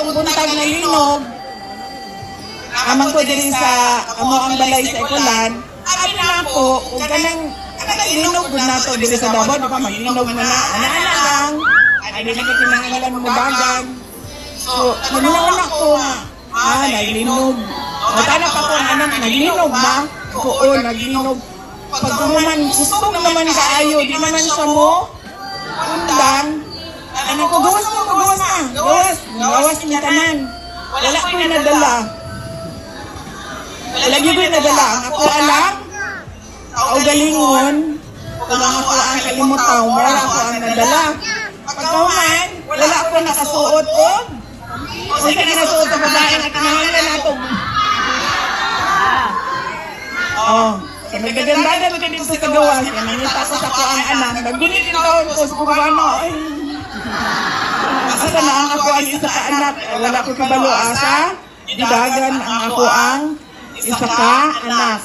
karong buntag na linog, amang ko diri sa amo ang balay sa Ikulan, abi na ako, kung kanang linog gud nato diri sa Davao, di ba maglinog man na, ana lang. Ay di na kinahanglan mo dagan. So, nagnaon ako nga, naglinog. Natanap ako ang anak, naglinog ba? Oo, naglinog. Pag naman, gusto naman kaayo, di naman siya mo, undang. Ano ko, gawas na. Gawas niya tanan. Wala ko yung nadala. Lagi ko yung nadala. Ang ako alam, o galingon, kung ang ako ang kalimutaw, wala ako ang nadala. Pagkaman, wala ako nakasuot o. Kung sa kinasuot sa babae na kinahanglan nato. So nagdaganda ko dito sa gawas. Nanita ko sa ko ang anak. Naggunit yung taon ko sa kubano. Ay, asa na ang ako ang isa ka anak. Wala ko kabalo asa. Didagan ang ako ang isa ka anak.